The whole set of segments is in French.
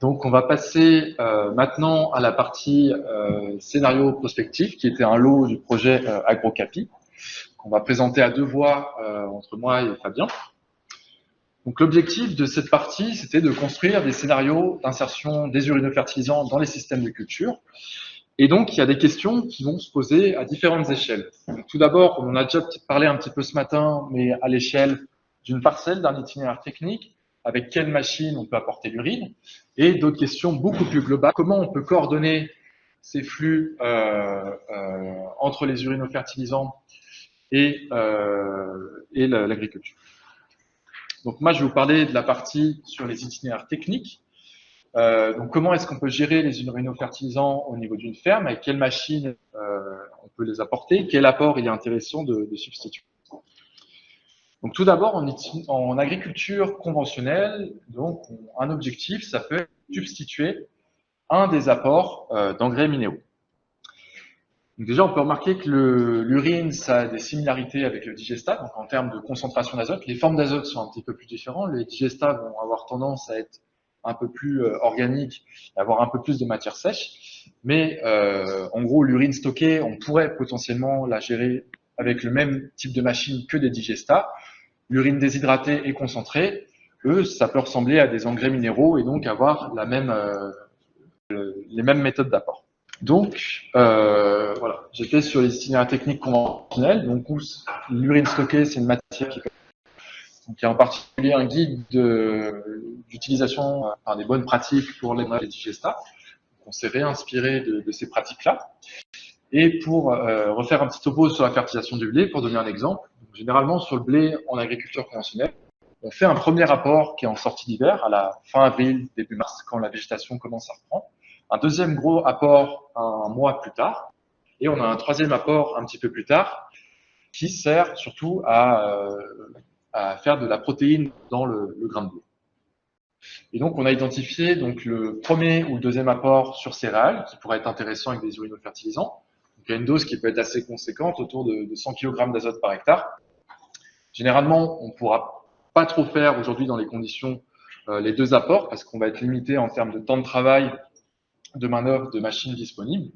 Donc, on va passer maintenant à la partie scénario prospectif, qui était un lot du projet AgroCapi, qu'on va présenter à deux voix entre moi et Fabien. Donc, l'objectif de cette partie, c'était de construire des scénarios d'insertion des urinofertilisants dans les systèmes de culture. Et donc, il y a des questions qui vont se poser à différentes échelles. Donc, tout d'abord, on en a déjà parlé un petit peu ce matin, mais à l'échelle d'une parcelle, d'un itinéraire technique, avec quelle machine on peut apporter l'urine, et d'autres questions beaucoup plus globales. Comment on peut coordonner ces flux entre les urinofertilisants et l'agriculture. Donc moi, je vais vous parler de la partie sur les itinéraires techniques. Donc comment est-ce qu'on peut gérer les urinofertilisants au niveau d'une ferme, avec quelle machine on peut les apporter, quel apport il est intéressant de substituer. Donc tout d'abord, en agriculture conventionnelle, donc un objectif, ça peut être de substituer un des apports d'engrais minéraux. Donc déjà, on peut remarquer que l'urine, ça a des similarités avec le digestat, donc en termes de concentration d'azote. Les formes d'azote sont un petit peu plus différentes. Les digestats vont avoir tendance à être un peu plus organiques, et avoir un peu plus de matière sèche. Mais en gros, l'urine stockée, on pourrait potentiellement la gérer avec le même type de machine que des digestats. L'urine déshydratée et concentrée, eux, ça peut ressembler à des engrais minéraux et donc avoir les mêmes méthodes d'apport. Donc, voilà, j'étais sur les itinéraires techniques conventionnels. Donc, l'urine stockée, c'est une matière qui peut... Donc, il y a en particulier un guide d'utilisation des bonnes pratiques pour les digestats. On s'est réinspiré de ces pratiques-là. Et pour refaire un petit topo sur la fertilisation du blé, pour donner un exemple, donc, généralement sur le blé en agriculture conventionnelle, on fait un premier apport qui est en sortie d'hiver, à la fin avril, début mars, quand la végétation commence à reprendre. Un deuxième gros apport un mois plus tard. Et on a un troisième apport un petit peu plus tard, qui sert surtout à faire de la protéine dans le grain de blé. Et donc, on a identifié donc, le premier ou le deuxième apport sur céréales, qui pourrait être intéressant avec des urinofertilisants. Donc, il y a une dose qui peut être assez conséquente, autour de 100 kg d'azote par hectare. Généralement, on ne pourra pas trop faire aujourd'hui dans les conditions les deux apports, parce qu'on va être limité en termes de temps de travail, de main-d'œuvre, de machines disponibles.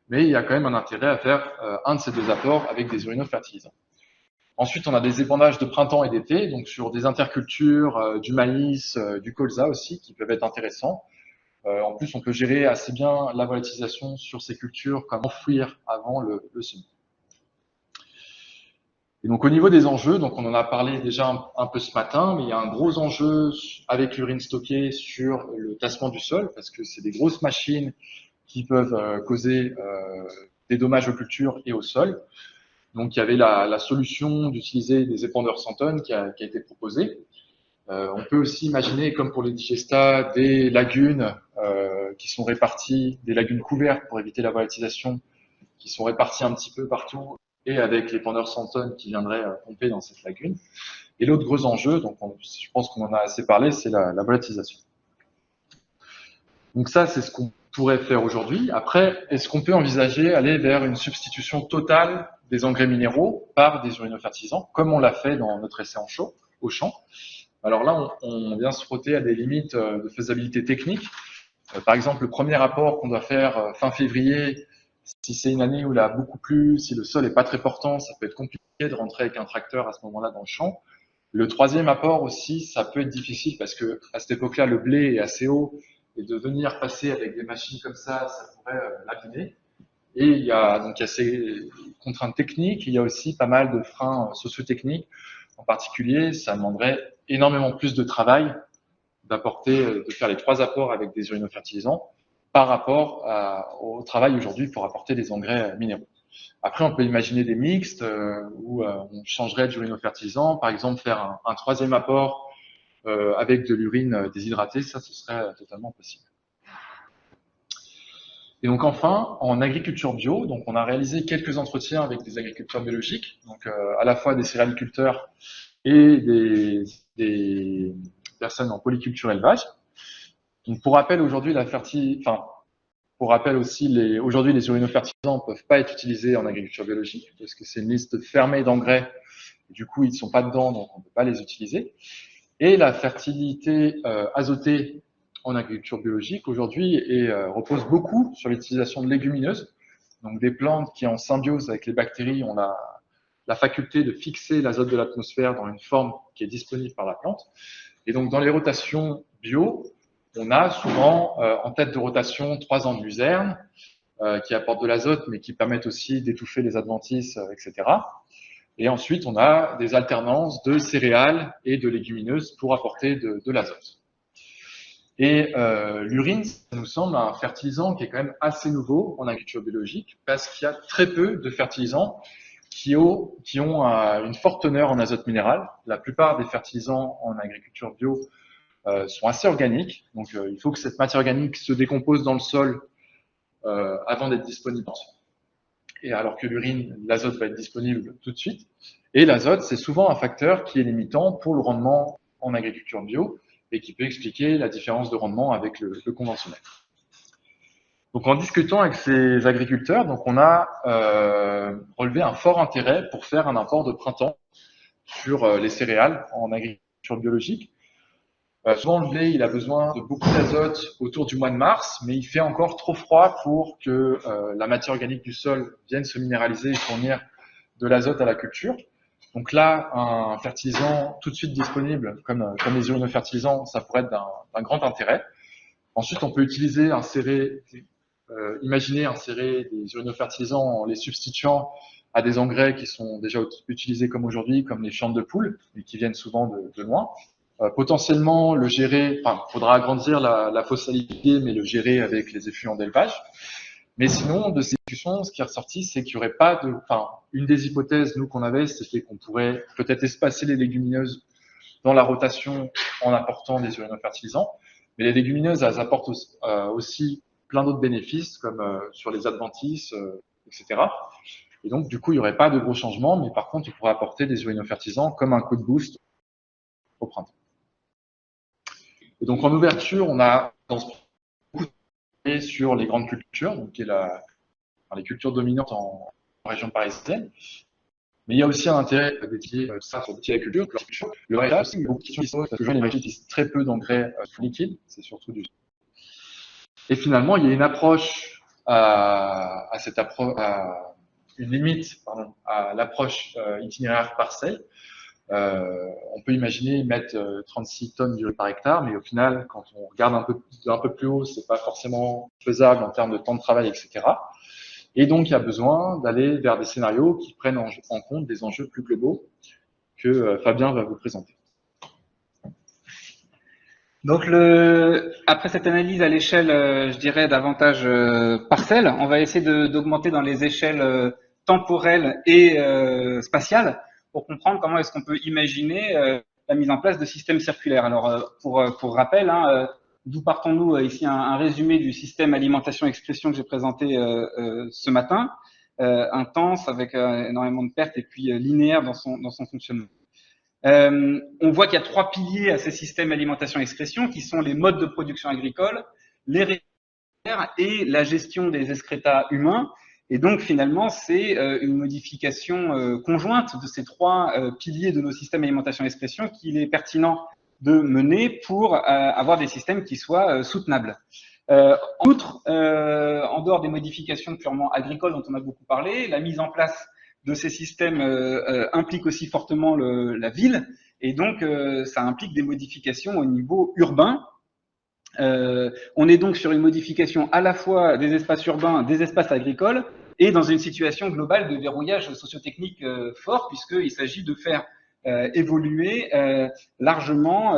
Mais il y a quand même un intérêt à faire un de ces deux apports avec des urinofertilisants. Ensuite, on a des épandages de printemps et d'été, donc sur des intercultures, du maïs, du colza aussi, qui peuvent être intéressants. En plus, on peut gérer assez bien la volatilisation sur ces cultures, comme enfouir avant le semis. Et donc au niveau des enjeux, donc on en a parlé déjà un peu ce matin, mais il y a un gros enjeu avec l'urine stockée sur le tassement du sol, parce que c'est des grosses machines qui peuvent causer des dommages aux cultures et au sol. Donc il y avait la solution d'utiliser des épandeurs 100 tonnes qui a été proposée. On peut aussi imaginer, comme pour les digestats, des lagunes qui sont réparties, des lagunes couvertes pour éviter la volatilisation, qui sont réparties un petit peu partout, et avec l'épandeur 100 tonnes qui viendrait pomper dans cette lagune. Et l'autre gros enjeu, donc je pense qu'on en a assez parlé, c'est la volatilisation. Donc ça, c'est ce qu'on pourrait faire aujourd'hui. Après, est-ce qu'on peut envisager aller vers une substitution totale des engrais minéraux par des urinofertilisants, comme on l'a fait dans notre essai au champ? Alors là, on vient se frotter à des limites de faisabilité technique. Par exemple, le premier apport qu'on doit faire fin février, si c'est une année où il a beaucoup plu, si le sol est pas très portant, ça peut être compliqué de rentrer avec un tracteur à ce moment-là dans le champ. Le troisième apport aussi, ça peut être difficile parce que à cette époque-là, le blé est assez haut et de venir passer avec des machines comme ça pourrait l'abîmer. Et il y a ces contraintes techniques, il y a aussi pas mal de freins socio-techniques. En particulier, ça demanderait énormément plus de travail de faire les trois apports avec des urinofertilisants par rapport au travail aujourd'hui pour apporter des engrais minéraux. Après, on peut imaginer des mixtes où on changerait d'urinofertilisant, par exemple faire un troisième apport avec de l'urine déshydratée, ça, ce serait totalement possible. Et donc enfin, en agriculture bio, donc on a réalisé quelques entretiens avec des agriculteurs biologiques, donc à la fois des céréaliculteurs et des personnes en polyculture élevage. Donc pour rappel, aujourd'hui aujourd'hui les urinofertilisants ne peuvent pas être utilisés en agriculture biologique parce que c'est une liste fermée d'engrais. Du coup, ils ne sont pas dedans, donc on ne peut pas les utiliser. Et la fertilité azotée en agriculture biologique aujourd'hui et repose beaucoup sur l'utilisation de légumineuses, donc des plantes qui en symbiose avec les bactéries ont la faculté de fixer l'azote de l'atmosphère dans une forme qui est disponible par la plante. Et donc dans les rotations bio, on a souvent en tête de rotation 3 ans de luzerne qui apportent de l'azote mais qui permettent aussi d'étouffer les adventices, etc. Et ensuite, on a des alternances de céréales et de légumineuses pour apporter de l'azote. Et l'urine, ça nous semble un fertilisant qui est quand même assez nouveau en agriculture biologique parce qu'il y a très peu de fertilisants qui ont une forte teneur en azote minéral. La plupart des fertilisants en agriculture bio sont assez organiques. Donc, il faut que cette matière organique se décompose dans le sol avant d'être disponible. Et alors que l'urine, l'azote va être disponible tout de suite. Et l'azote, c'est souvent un facteur qui est limitant pour le rendement en agriculture bio et qui peut expliquer la différence de rendement avec le conventionnel. Donc en discutant avec ces agriculteurs, donc on a relevé un fort intérêt pour faire un apport de printemps sur les céréales en agriculture biologique. Souvent, le blé, il a besoin de beaucoup d'azote autour du mois de mars, mais il fait encore trop froid pour que la matière organique du sol vienne se minéraliser et fournir de l'azote à la culture. Donc là, un fertilisant tout de suite disponible, comme les urinofertilisants, ça pourrait être d'un grand intérêt. Ensuite, on peut utiliser imaginer insérer des urinofertilisants en les substituant à des engrais qui sont déjà utilisés comme aujourd'hui, comme les fientes de poule, et qui viennent souvent de loin. Potentiellement le gérer, enfin, il faudra agrandir la fosse salifiée, mais le gérer avec les effluents d'élevage. Mais sinon, de ces discussions, ce qui est ressorti, c'est qu'il n'y aurait pas une des hypothèses, nous, qu'on avait, c'était qu'on pourrait peut-être espacer les légumineuses dans la rotation en apportant des urinofertilisants. Mais les légumineuses, elles apportent aussi plein d'autres bénéfices, comme sur les adventices, etc. Et donc, du coup, il n'y aurait pas de gros changements, mais par contre, on pourrait apporter des urinofertilisants comme un coup de boost au printemps. Et donc, en ouverture, on a beaucoup sur les grandes cultures, donc qui est les cultures dominantes en région parisienne. Mais il y a aussi un intérêt dédié ça sur la culture. Le reste, c'est beaucoup de questions qui se posent parce que les machines utilisent très peu d'engrais liquides, c'est surtout du. Et finalement, il y a une approche à une limite à l'approche itinéraire parcelle. On peut imaginer mettre 36 tonnes d'urine par hectare, mais au final, quand on regarde un peu plus haut, c'est pas forcément faisable en termes de temps de travail, etc. Et donc, il y a besoin d'aller vers des scénarios qui prennent en compte des enjeux plus globaux que Fabien va vous présenter. Donc, après cette analyse à l'échelle, je dirais, davantage parcelle, on va essayer d'augmenter dans les échelles temporelles et spatiales pour comprendre comment est-ce qu'on peut imaginer la mise en place de systèmes circulaires. Alors, pour rappel, d'où partons-nous ici un résumé du système alimentation-expression que j'ai présenté ce matin, intense avec énormément de pertes et puis linéaire dans son fonctionnement. On voit qu'il y a 3 piliers à ces systèmes alimentation-expression qui sont les modes de production agricole, les réservoirs et la gestion des excrétas humains. Et donc finalement, c'est une modification conjointe de ces 3 piliers de nos systèmes alimentation-expression qu'il est pertinent de mener pour avoir des systèmes qui soient soutenables. En outre, en dehors des modifications purement agricoles dont on a beaucoup parlé, la mise en place de ces systèmes implique aussi fortement la ville, et donc ça implique des modifications au niveau urbain. On est donc sur une modification à la fois des espaces urbains, des espaces agricoles, et dans une situation globale de verrouillage sociotechnique fort, puisqu'il s'agit de faire évoluer largement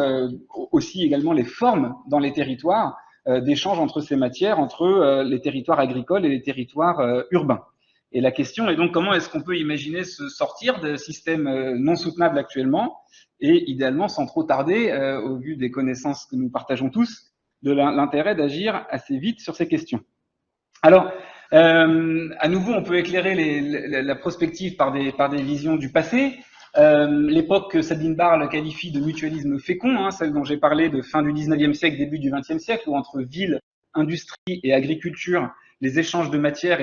aussi également les formes dans les territoires d'échange entre ces matières, entre les territoires agricoles et les territoires urbains. Et la question est donc comment est-ce qu'on peut imaginer se sortir de systèmes non soutenables actuellement et idéalement sans trop tarder, au vu des connaissances que nous partageons tous, de l'intérêt d'agir assez vite sur ces questions. Alors, à nouveau, on peut éclairer la prospective par des visions du passé. L'époque que Sabine Barle qualifie de mutualisme fécond, celle dont j'ai parlé de fin du 19e siècle, début du 20e siècle, où entre ville, industrie et agriculture, les échanges de matières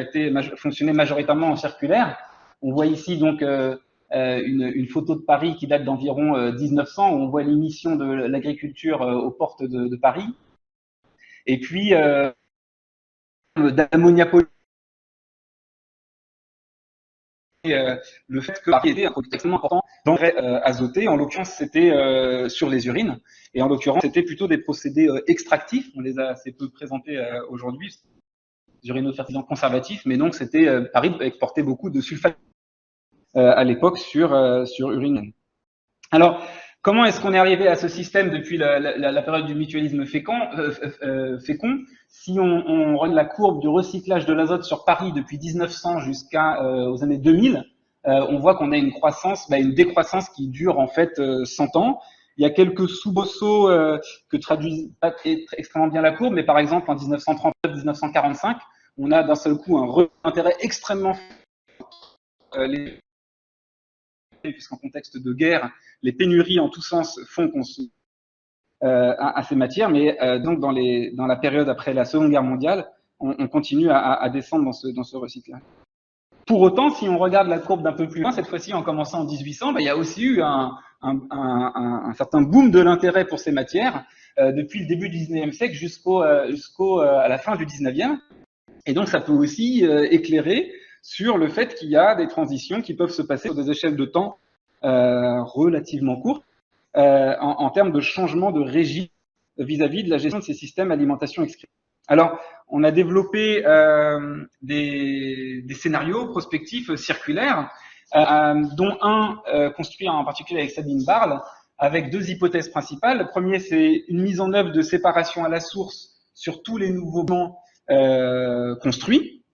fonctionnaient majoritairement en circulaire. On voit ici donc une photo de Paris qui date d'environ 1900, où on voit l'émission de l'agriculture aux portes de Paris. Et puis, d'ammonia pollué, le fait que était un produit extrêmement important d'engrais azotés. En l'occurrence, c'était sur les urines. Et en l'occurrence, c'était plutôt des procédés extractifs. On les a assez peu présentés aujourd'hui, des urinofertilisants conservatifs, mais donc c'était Paris exportait beaucoup de sulfate à l'époque sur urine. Alors, comment est-ce qu'on est arrivé à ce système depuis la période du mutualisme fécond? Si on regarde la courbe du recyclage de l'azote sur Paris depuis 1900 jusqu'aux années 2000, on voit qu'on a une croissance, une décroissance qui dure en fait 100 ans. Il y a quelques soubresauts que traduisent pas extrêmement bien la courbe, mais par exemple en 1939-1945, on a d'un seul coup un intérêt extrêmement fort, puisqu'en contexte de guerre, les pénuries en tous sens font qu'on se à ces matières, mais donc dans la période après la Seconde Guerre mondiale, on continue à descendre dans ce recyclage. Pour autant, si on regarde la courbe d'un peu plus loin, cette fois-ci en commençant en 1800, il y a aussi eu un certain boom de l'intérêt pour ces matières depuis le début du 19e siècle à la fin du 19e. Et donc ça peut aussi éclairer sur le fait qu'il y a des transitions qui peuvent se passer sur des échelles de temps relativement courtes en termes de changement de régime vis-à-vis de la gestion de ces systèmes alimentation excrétion. Alors, on a développé des scénarios prospectifs circulaires, dont un construit en particulier avec Sabine Barle, avec deux hypothèses principales. Le premier, c'est une mise en œuvre de séparation à la source sur tous les nouveaux bancs construits.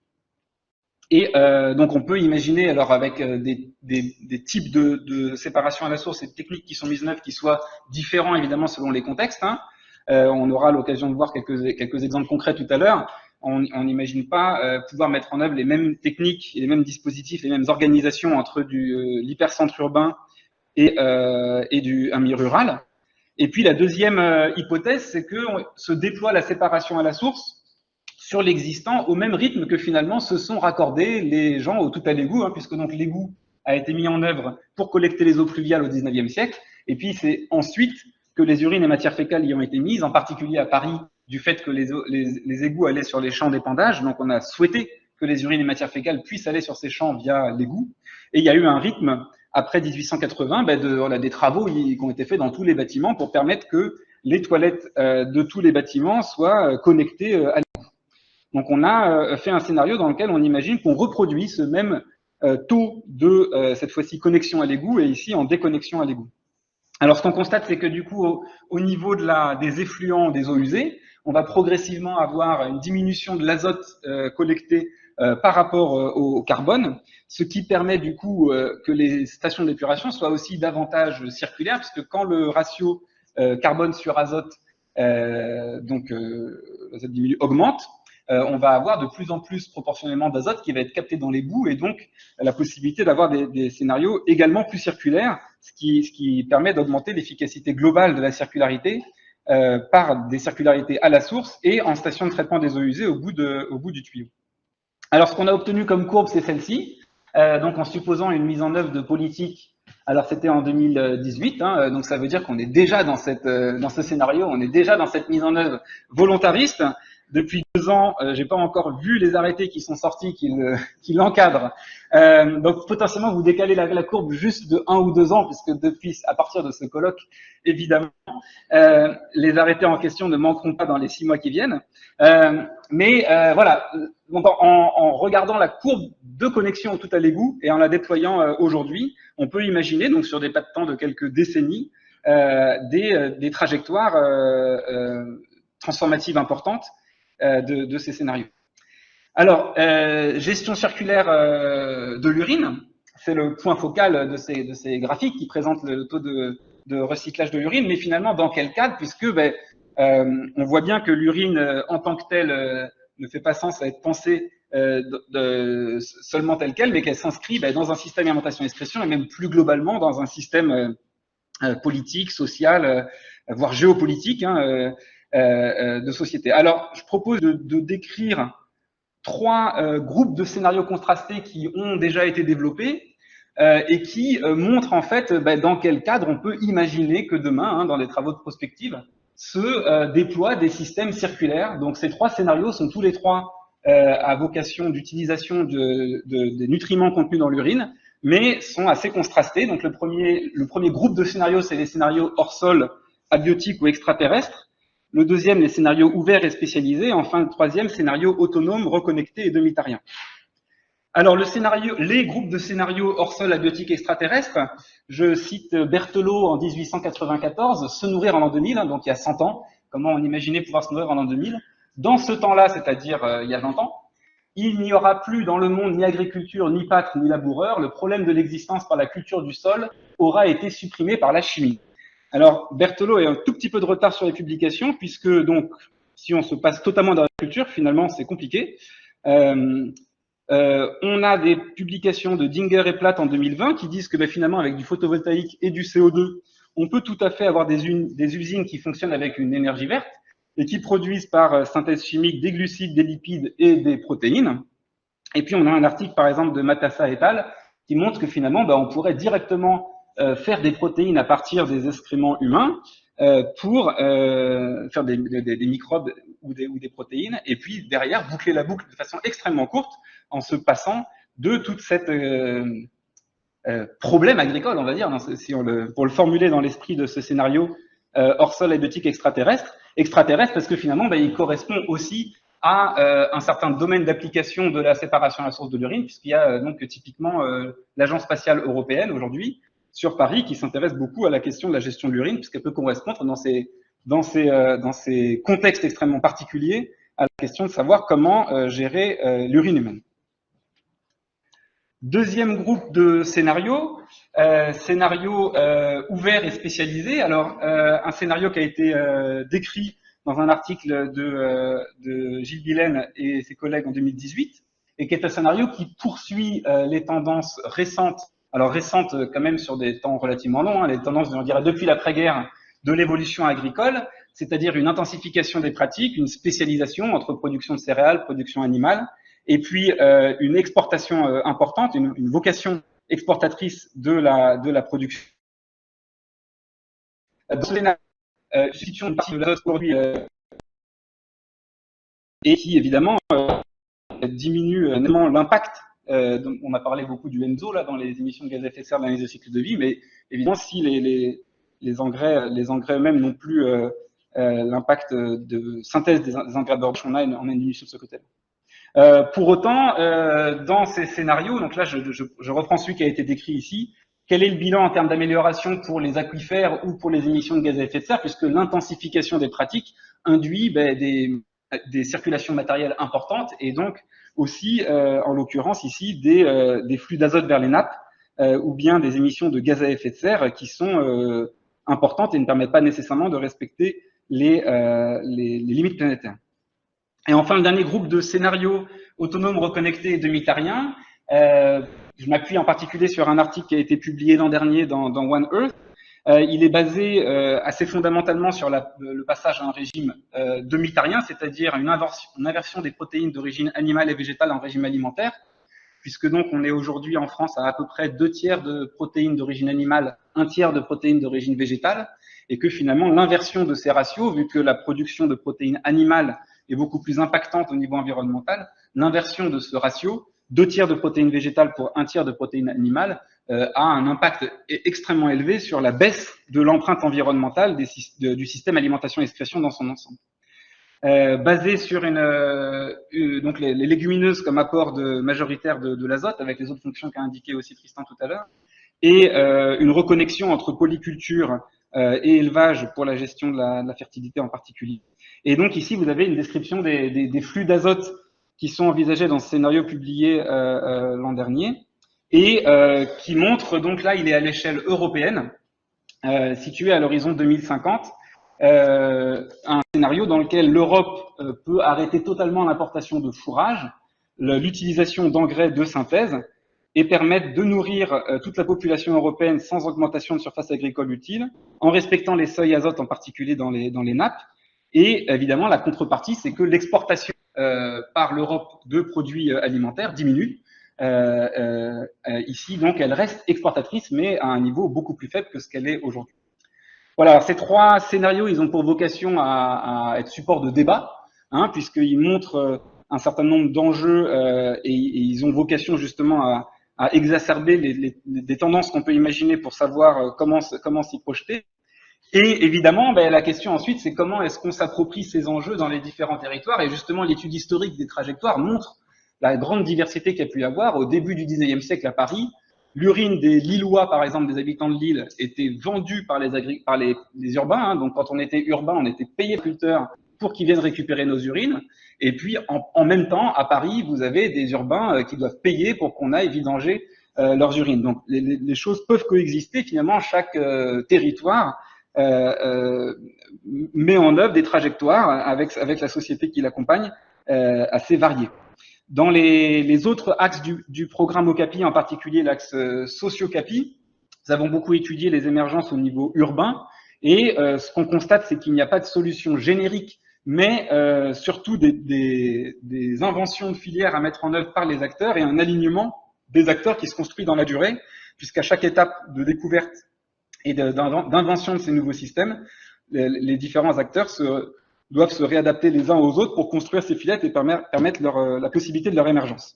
Et donc on peut imaginer, alors avec des types de séparation à la source et de techniques qui sont mises en œuvre qui soient différents évidemment selon les contextes. On aura l'occasion de voir quelques exemples concrets tout à l'heure. On n'imagine pas pouvoir mettre en œuvre les mêmes techniques, et les mêmes dispositifs, les mêmes organisations entre l'hypercentre urbain et un milieu rural. Et puis la deuxième hypothèse, c'est que se déploie la séparation à la source sur l'existant au même rythme que finalement se sont raccordés les gens au tout à l'égout, puisque donc l'égout a été mis en œuvre pour collecter les eaux pluviales au 19e siècle, et puis c'est ensuite que les urines et matières fécales y ont été mises, en particulier à Paris, du fait que les égouts allaient sur les champs d'épandage, donc on a souhaité que les urines et matières fécales puissent aller sur ces champs via l'égout, et il y a eu un rythme, après 1880, des travaux qui ont été faits dans tous les bâtiments pour permettre que les toilettes de tous les bâtiments soient connectées à l'égout. Donc on a fait un scénario dans lequel on imagine qu'on reproduit ce même taux de, cette fois-ci, connexion à l'égout, et ici en déconnexion à l'égout. Alors ce qu'on constate, c'est que du coup, au niveau des effluents des eaux usées, on va progressivement avoir une diminution de l'azote collecté par rapport au carbone, ce qui permet du coup que les stations d'épuration soient aussi davantage circulaires, puisque quand le ratio carbone sur azote, l'azote diminue, augmente, on va avoir de plus en plus proportionnellement d'azote qui va être capté dans l'égout, et donc la possibilité d'avoir des scénarios également plus circulaires, ce qui permet d'augmenter l'efficacité globale de la circularité par des circularités à la source et en station de traitement des eaux usées au bout du tuyau. Alors ce qu'on a obtenu comme courbe, c'est celle-ci, donc en supposant une mise en œuvre de politique. Alors c'était en 2018, donc ça veut dire qu'on est déjà dans ce scénario, on est déjà dans cette mise en œuvre volontariste. Depuis 2 ans, j'ai pas encore vu les arrêtés qui sont sortis, qui l'encadrent. Donc potentiellement vous décalez la courbe juste de 1 ou 2 ans, puisque à partir de ce colloque, évidemment, les arrêtés en question ne manqueront pas dans les 6 mois qui viennent. Mais voilà, donc en regardant la courbe de connexion au tout à l'égout et en la déployant aujourd'hui, on peut imaginer, donc sur des pas de temps de quelques décennies, des trajectoires transformatives importantes de ces scénarios. Alors, gestion circulaire de l'urine, c'est le point focal de ces graphiques qui présentent le taux de recyclage de l'urine, mais finalement dans quel cadre, puisque on voit bien que l'urine en tant que telle ne fait pas sens à être pensée seulement telle qu'elle, mais qu'elle s'inscrit dans un système d'alimentation-excrétion et même plus globalement dans un système politique, social, voire géopolitique, de société. Alors, je propose de décrire 3 groupes de scénarios contrastés qui ont déjà été développés et qui montrent en fait dans quel cadre on peut imaginer que demain, dans les travaux de prospective, se déploient des systèmes circulaires. Donc ces trois scénarios sont tous les trois à vocation d'utilisation des nutriments contenus dans l'urine, mais sont assez contrastés. Donc le premier groupe de scénarios, c'est les scénarios hors sol, abiotiques ou extraterrestres. Le deuxième, les scénarios ouverts et spécialisés. Enfin, le troisième, scénario autonome, reconnecté et demi-tarien. Alors, les groupes de scénarios hors sol, abiotiques, extraterrestres, je cite Berthelot en 1894, se nourrir en l'an 2000, donc il y a 100 ans. Comment on imaginait pouvoir se nourrir en l'an 2000? Dans ce temps-là, c'est-à-dire il y a 20 ans, il n'y aura plus dans le monde ni agriculture, ni pâtre, ni laboureur. Le problème de l'existence par la culture du sol aura été supprimé par la chimie. Alors, Berthelot est un tout petit peu de retard sur les publications, puisque donc, si on se passe totalement dans l'agriculture, finalement, c'est compliqué. On a des publications de Dinger et Platt en 2020 qui disent que finalement, avec du photovoltaïque et du CO2, on peut tout à fait avoir des usines qui fonctionnent avec une énergie verte et qui produisent par synthèse chimique des glucides, des lipides et des protéines. Et puis, on a un article, par exemple, de Matassa et al. Qui montre que finalement, on pourrait directement faire des protéines à partir des excréments humains pour faire des microbes ou des protéines, et puis derrière boucler la boucle de façon extrêmement courte en se passant de toute cette problème agricole, on va dire, pour le formuler dans l'esprit de ce scénario hors sol abiotique extraterrestre parce que finalement, il correspond aussi à un certain domaine d'application de la séparation à la source de l'urine, puisqu'il y a donc typiquement l'Agence spatiale européenne aujourd'hui sur Paris qui s'intéresse beaucoup à la question de la gestion de l'urine, puisqu'elle peut correspondre dans ces contextes extrêmement particuliers à la question de savoir comment gérer l'urine humaine. Deuxième groupe de scénarios, scénario ouvert et spécialisé. Alors, un scénario qui a été décrit dans un article de Gilles Billen et ses collègues en 2018, et qui est un scénario qui poursuit les tendances récentes, alors récentes quand même sur des temps relativement longs, les tendances, on dirait, depuis l'après-guerre de l'évolution agricole, c'est-à-dire une intensification des pratiques, une spécialisation entre production de céréales, production animale, et puis une exportation importante, une vocation exportatrice de la production. Substitution de partie de l'azote produit et qui évidemment diminue nettement l'impact. On a parlé beaucoup du ENZO là dans les émissions de gaz à effet de serre d'analyse de cycle de vie, mais évidemment si les engrais eux-mêmes n'ont plus l'impact de synthèse des engrais d'orge, on a une diminution de ce côté-là. Pour autant, dans ces scénarios, donc là je reprends celui qui a été décrit ici, quel est le bilan en termes d'amélioration pour les aquifères ou pour les émissions de gaz à effet de serre, puisque l'intensification des pratiques induit des circulations matérielles importantes et donc aussi, en l'occurrence ici, des flux d'azote vers les nappes ou bien des émissions de gaz à effet de serre qui sont importantes et ne permettent pas nécessairement de respecter les limites planétaires. Et enfin, le dernier groupe de scénarios autonomes, reconnectés et demi-tariens, je m'appuie en particulier sur un article qui a été publié l'an dernier dans One Earth. Il est basé assez fondamentalement sur le passage à un régime demi-tarien, c'est-à-dire une inversion des protéines d'origine animale et végétale en régime alimentaire, puisque donc on est aujourd'hui en France à peu près 2/3 de protéines d'origine animale, 1/3 de protéines d'origine végétale, et que finalement l'inversion de ces ratios, vu que la production de protéines animales est beaucoup plus impactante au niveau environnemental, l'inversion de ce ratio, 2/3 de protéines végétales pour 1/3 de protéines animales, a un impact extrêmement élevé sur la baisse de l'empreinte environnementale du système alimentation-excrétion dans son ensemble. Basé sur donc les légumineuses comme apport majoritaire de l'azote, avec les autres fonctions qu'a indiqué aussi Tristan tout à l'heure, et une reconnexion entre polyculture et élevage pour la gestion de la fertilité en particulier. Et donc ici, vous avez une description des flux d'azote qui sont envisagés dans ce scénario publié l'an dernier, et qui montre, donc là, il est à l'échelle européenne, situé à l'horizon 2050, un scénario dans lequel l'Europe peut arrêter totalement l'importation de fourrage, l'utilisation d'engrais de synthèse, et permettre de nourrir toute la population européenne sans augmentation de surface agricole utile, en respectant les seuils azote en particulier dans les nappes. Et évidemment, la contrepartie, c'est que l'exportation par l'Europe de produits alimentaires diminue. Ici, donc, elle reste exportatrice, mais à un niveau beaucoup plus faible que ce qu'elle est aujourd'hui. Voilà, alors ces 3 scénarios, ils ont pour vocation à être support de débat, hein, puisqu'ils montrent un certain nombre d'enjeux et ils ont vocation justement à exacerber des tendances qu'on peut imaginer pour savoir comment s'y projeter. Et évidemment, ben, la question ensuite, c'est comment est-ce qu'on s'approprie ces enjeux dans les différents territoires. Et justement, l'étude historique des trajectoires montre la grande diversité qu'il y a pu y avoir. Au début du 19e siècle à Paris, l'urine des Lillois, par exemple, des habitants de Lille, était vendue par les urbains. Hein. Donc, quand on était urbain, on était payé agriculteurs pour qu'ils viennent récupérer nos urines. Et puis, en même temps, à Paris, vous avez des urbains qui doivent payer pour qu'on aille vidanger leurs urines. Donc, les choses peuvent coexister. Finalement, chaque territoire met en œuvre des trajectoires avec la société qui l'accompagne assez variées. Dans les autres axes du programme Okapi, en particulier l'axe socio-Capi, nous avons beaucoup étudié les émergences au niveau urbain et ce qu'on constate, c'est qu'il n'y a pas de solution générique, mais surtout des inventions de filières à mettre en œuvre par les acteurs et un alignement des acteurs qui se construit dans la durée, puisqu'à chaque étape de découverte et d'invention de ces nouveaux systèmes, les différents acteurs doivent se réadapter les uns aux autres pour construire ces filets et permettre la possibilité de leur émergence.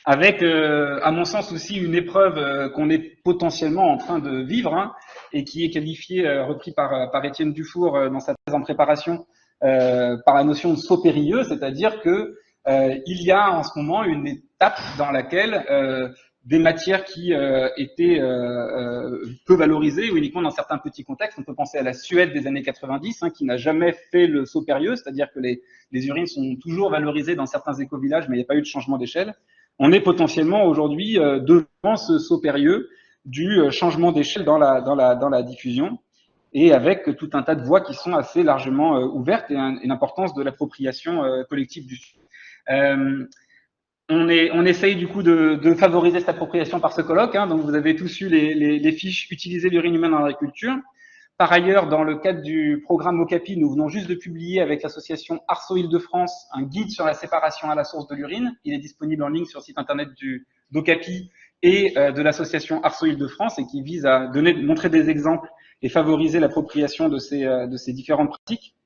Avec, à mon sens aussi, une épreuve qu'on est potentiellement en train de vivre hein, et qui est qualifiée, repris par Étienne Dufour dans sa thèse en préparation, par la notion de saut périlleux, c'est-à-dire que il y a en ce moment une étape dans laquelle des matières qui étaient peu valorisées ou uniquement dans certains petits contextes. On peut penser à la Suède des années 90, hein, qui n'a jamais fait le saut périlleux, c'est-à-dire que les urines sont toujours valorisées dans certains écovillages, mais il n'y a pas eu de changement d'échelle. On est potentiellement aujourd'hui devant ce saut périlleux du changement d'échelle dans la diffusion, et avec tout un tas de voies qui sont assez largement ouvertes et une importance de l'appropriation collective du sujet. On essaye du coup de favoriser cette appropriation par ce colloque. Hein, donc vous avez tous eu les fiches utiliser l'urine humaine dans l'agriculture. Par ailleurs, dans le cadre du programme Okapi, nous venons juste de publier avec l'association Arceau Île-de-France un guide sur la séparation à la source de l'urine. Il est disponible en ligne sur le site internet d'Okapi et de l'association Arceau Île-de-France et qui vise à montrer des exemples et favoriser l'appropriation de ces différentes pratiques.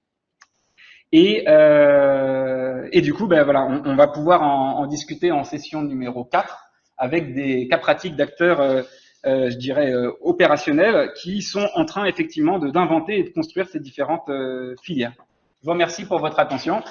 Et du coup, ben voilà, on va pouvoir en discuter en session numéro 4 avec des cas pratiques d'acteurs, je dirais, opérationnels qui sont en train effectivement d'inventer et de construire ces différentes filières. Je vous remercie pour votre attention.